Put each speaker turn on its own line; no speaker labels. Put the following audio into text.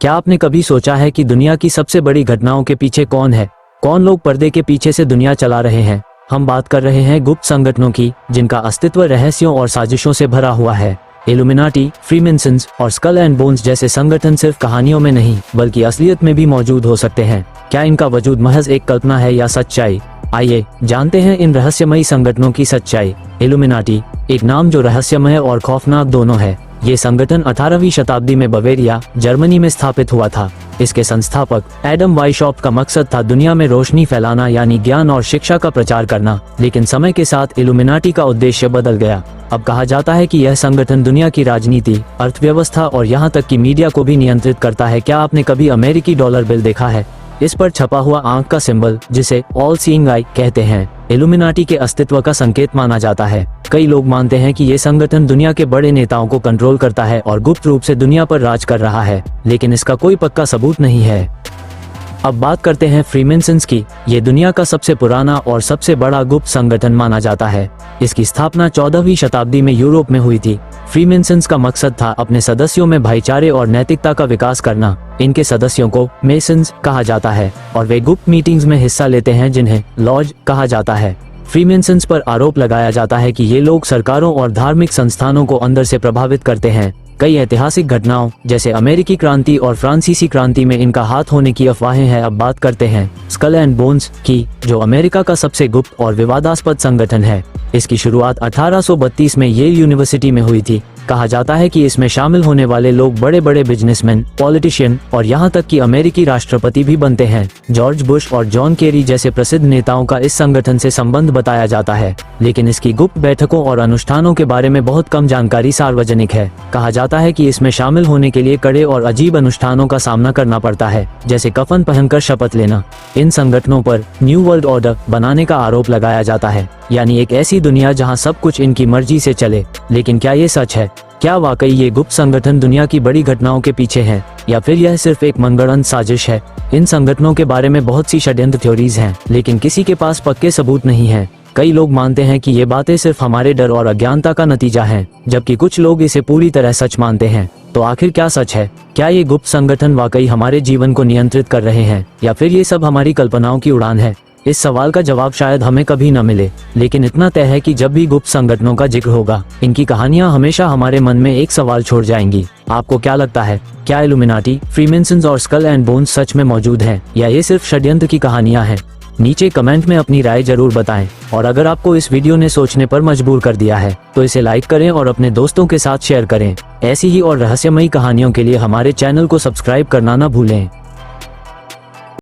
क्या आपने कभी सोचा है कि दुनिया की सबसे बड़ी घटनाओं के पीछे कौन है? कौन लोग पर्दे के पीछे से दुनिया चला रहे हैं? हम बात कर रहे हैं गुप्त संगठनों की, जिनका अस्तित्व रहस्यों और साजिशों से भरा हुआ है। इल्यूमिनाटी, फ्रीमेसन्स और स्कल एंड बोन्स जैसे संगठन सिर्फ कहानियों में नहीं बल्कि असलियत में भी मौजूद हो सकते हैं। क्या इनका वजूद महज एक कल्पना है या सच्चाई? आइए जानते हैं इन रहस्यमयी संगठनों की सच्चाई। इल्यूमिनाटी, एक नाम जो रहस्यमय और खौफनाक दोनों है। ये संगठन 18वीं शताब्दी में बवेरिया, जर्मनी में स्थापित हुआ था। इसके संस्थापक एडम वाइशॉप का मकसद था दुनिया में रोशनी फैलाना, यानी ज्ञान और शिक्षा का प्रचार करना। लेकिन समय के साथ इल्यूमिनाटी का उद्देश्य बदल गया। अब कहा जाता है कि यह संगठन दुनिया की राजनीति, अर्थव्यवस्था और यहाँ तक कि मीडिया को भी नियंत्रित करता है। क्या आपने कभी अमेरिकी डॉलर बिल देखा है? इस पर छपा हुआ आंख का सिंबल, जिसे ऑल सीइंग आई कहते हैं, इल्यूमिनाटी के अस्तित्व का संकेत माना जाता है। कई लोग मानते हैं कि ये संगठन दुनिया के बड़े नेताओं को कंट्रोल करता है और गुप्त रूप से दुनिया पर राज कर रहा है, लेकिन इसका कोई पक्का सबूत नहीं है। अब बात करते हैं फ्रीमेसन्स की। ये दुनिया का सबसे पुराना और सबसे बड़ा गुप्त संगठन माना जाता है। इसकी स्थापना 14वीं शताब्दी में यूरोप में हुई थी। फ्रीमेसन्स का मकसद था अपने सदस्यों में भाईचारे और नैतिकता का विकास करना। इनके सदस्यों को मेसन्स कहा जाता है और वे गुप्त मीटिंग्स में हिस्सा लेते हैं, जिन्हें लॉज कहा जाता है। फ्रीमेसन्स पर आरोप लगाया जाता है कि ये लोग सरकारों और धार्मिक संस्थानों को अंदर से प्रभावित करते हैं। कई ऐतिहासिक घटनाओं जैसे अमेरिकी क्रांति और फ्रांसीसी क्रांति में इनका हाथ होने की अफवाहें हैं। अब बात करते हैं स्कल एंड बोन्स की, जो अमेरिका का सबसे गुप्त और विवादास्पद संगठन है। इसकी शुरुआत 1832 में येल यूनिवर्सिटी में हुई थी। कहा जाता है कि इसमें शामिल होने वाले लोग बड़े बड़े बिजनेसमैन, पॉलिटिशियन और यहाँ तक कि अमेरिकी राष्ट्रपति भी बनते हैं। जॉर्ज बुश और जॉन केरी जैसे प्रसिद्ध नेताओं का इस संगठन से संबंध बताया जाता है, लेकिन इसकी गुप्त बैठकों और अनुष्ठानों के बारे में बहुत कम जानकारी सार्वजनिक है। कहा जाता है कि इसमें शामिल होने के लिए कड़े और अजीब अनुष्ठानों का सामना करना पड़ता है, जैसे कफन पहनकर शपथ लेना। इन संगठनों पर न्यू वर्ल्ड ऑर्डर बनाने का आरोप लगाया जाता है, यानी एक ऐसी दुनिया जहां सब कुछ इनकी मर्जी से चले। लेकिन क्या ये सच है? क्या वाकई ये गुप्त संगठन दुनिया की बड़ी घटनाओं के पीछे हैं, या फिर यह सिर्फ एक मनगढ़ंत साजिश है? इन संगठनों के बारे में बहुत सी षड्यंत्र थ्योरीज हैं, लेकिन किसी के पास पक्के सबूत नहीं हैं। कई लोग मानते हैं कि ये बातें सिर्फ हमारे डर और अज्ञानता का नतीजा है, जबकि कुछ लोग इसे पूरी तरह सच मानते हैं। तो आखिर क्या सच है? क्या ये गुप्त संगठन वाकई हमारे जीवन को नियंत्रित कर रहे हैं, या फिर ये सब हमारी कल्पनाओं की उड़ान है? इस सवाल का जवाब शायद हमें कभी न मिले, लेकिन इतना तय है कि जब भी गुप्त संगठनों का जिक्र होगा, इनकी कहानियां हमेशा हमारे मन में एक सवाल छोड़ जाएंगी। आपको क्या लगता है? क्या इल्यूमिनाटी, फ्रीमेसन्स और स्कल एंड बोन्स सच में मौजूद हैं, या ये सिर्फ षड्यंत्र की कहानियां हैं? नीचे कमेंट में अपनी राय जरूर बताएं, और अगर आपको इस वीडियो ने सोचने पर मजबूर कर दिया है तो इसे लाइक करें और अपने दोस्तों के साथ शेयर करें। ऐसी ही और रहस्यमयी कहानियों के लिए हमारे चैनल को सब्सक्राइब करना न भूलें।